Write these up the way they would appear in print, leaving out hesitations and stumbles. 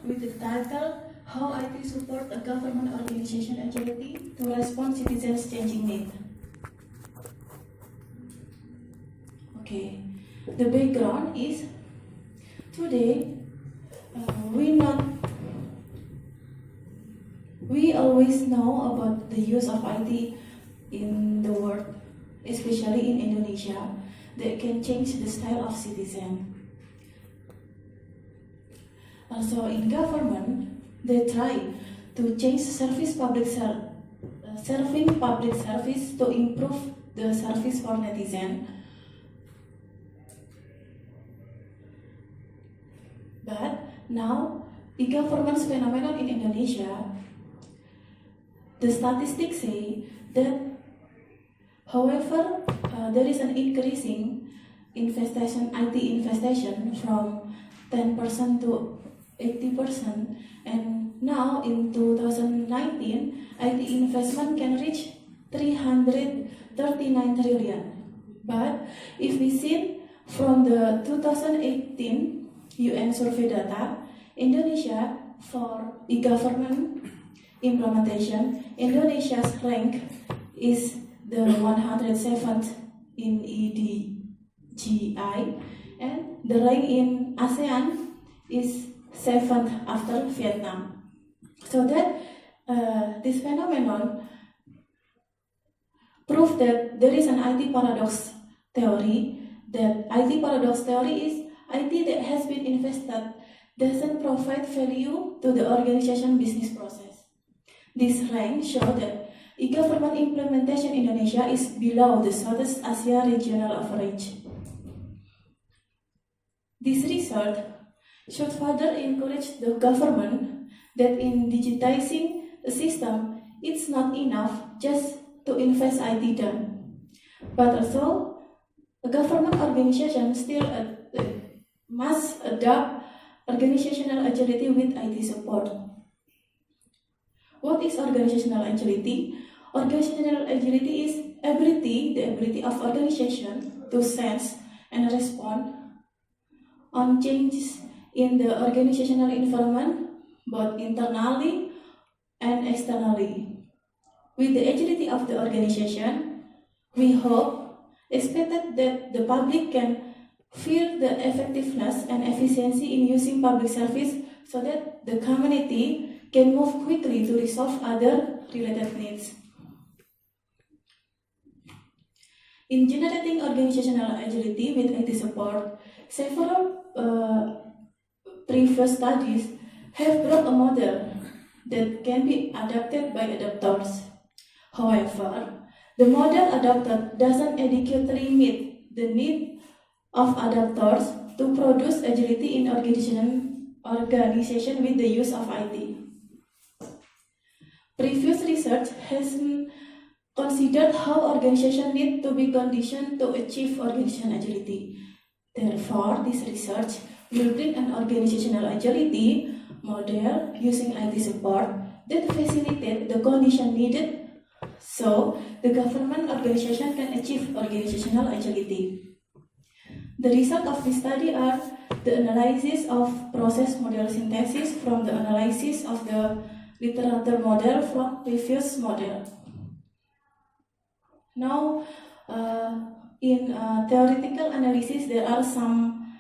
with the title How IT Support a Government Organization Agility to Respond Citizens' Changing Needs. Okay, the background is today we always know about the use of IT in the world, especially in Indonesia, that can change the style of citizen. Also in government, they try to change serving public service to improve the service for netizen. But now, e-governance phenomenon in Indonesia, the statistics say that, however, there is an increasing IT investment from 10% to 80%, and now in 2019, IT investment can reach 339 trillion. But if we see from the 2018 UN survey data, Indonesia for e-government implementation, Indonesia's rank is the 107th in EDGI, and the rank in ASEAN is 7th after Vietnam. So that this phenomenon proves that there is an IT paradox theory. That IT paradox theory is IT that has been invested doesn't provide value to the organization business process. This rank shows that e-government implementation in Indonesia is below the Southeast Asia regional average. This research should further encourage the government that in digitizing the system, it's not enough just to invest IT done, but also a government organization still must adopt organizational agility with IT support. What is organizational agility? Organizational agility is the ability of organization to sense and respond on changes in the organizational environment, both internally and externally. With the agility of the organization, we expect that the public can feel the effectiveness and efficiency in using public service so that the community can move quickly to resolve other related needs. In generating organizational agility with IT support, several previous studies have brought a model that can be adapted by adapters. However, the model adopted doesn't adequately meet the need of adapters to produce agility in organization with the use of IT. Previous research has considered how organizations need to be conditioned to achieve organizational agility. Therefore, this research will bring an organizational agility model using IT support that facilitate the condition needed so the government organization can achieve organizational agility. The result of this study are the analysis of process model synthesis from the analysis of the literature model from previous model. Now, in theoretical analysis, there are some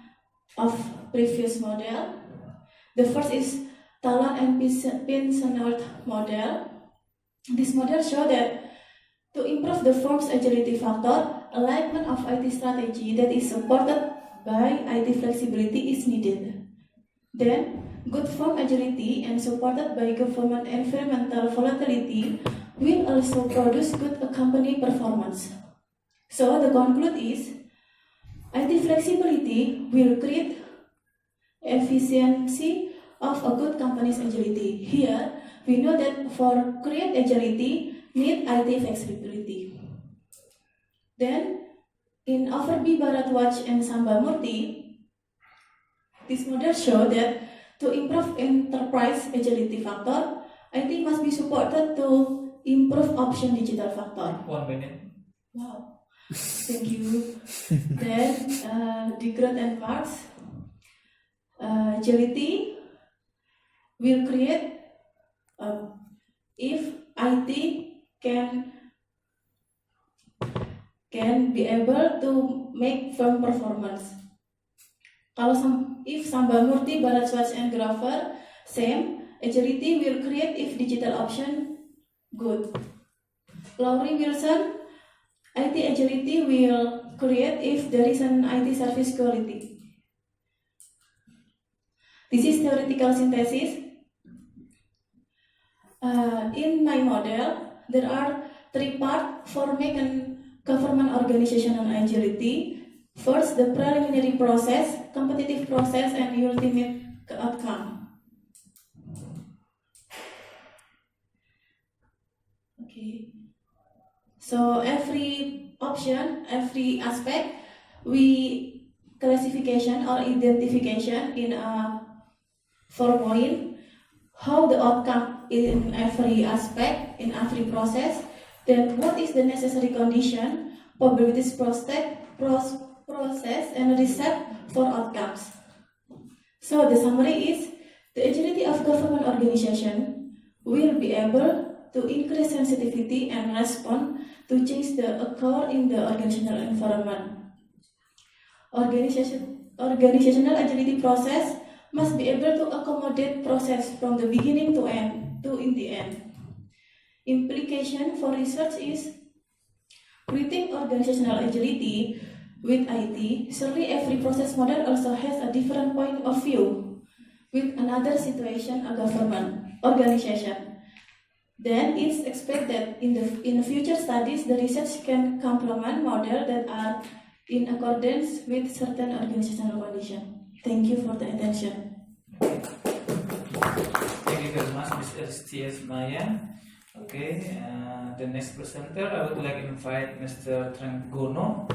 of previous model. The first is Talon and Pinsenert model. This model shows that to improve the firm's agility factor, alignment of IT strategy that is supported by IT flexibility is needed. Then, good firm agility and supported by government environmental volatility will also produce good company performance. So the conclude is, IT flexibility will create efficiency of a good company's agility. Here, we know that for create agility, need IT flexibility. Then, in Overby Bharadwaj and Sambamurti, this model shows that to improve enterprise agility factor, IT must be supported to improve option digital factor. 1 minute. Wow, thank you. Then, the growth and parts agility will create if IT can be able to make firm performance. If Sambamurti, Bharadwaj and Grafer same, agility will create if digital option good. Laurie Wilson, IT agility will create if there is an IT service quality. This is theoretical synthesis. In my model, there are 3 parts for making government organizational agility. First, the preliminary process, competitive process, and ultimate outcome. Okay. So every option, every aspect, we classification or identification in a 4-point. How the outcome in every aspect, in every process, then what is the necessary condition, probabilities process and recept for outcomes. So the summary is, the agility of government organization will be able to increase sensitivity and respond to change that occur in the organizational environment. Organizational agility process must be able to accommodate process from the beginning to end to in the end. Implication for research is treating organizational agility with IT. Surely every process model also has a different point of view with another situation, a government organization. Then it's expected in future studies the research can complement models that are in accordance with certain organizational conditions. Thank you for the attention. Thank you very much, Ms. STS Maya. Okay, the next presenter, I would like to invite Mr. Trenggono.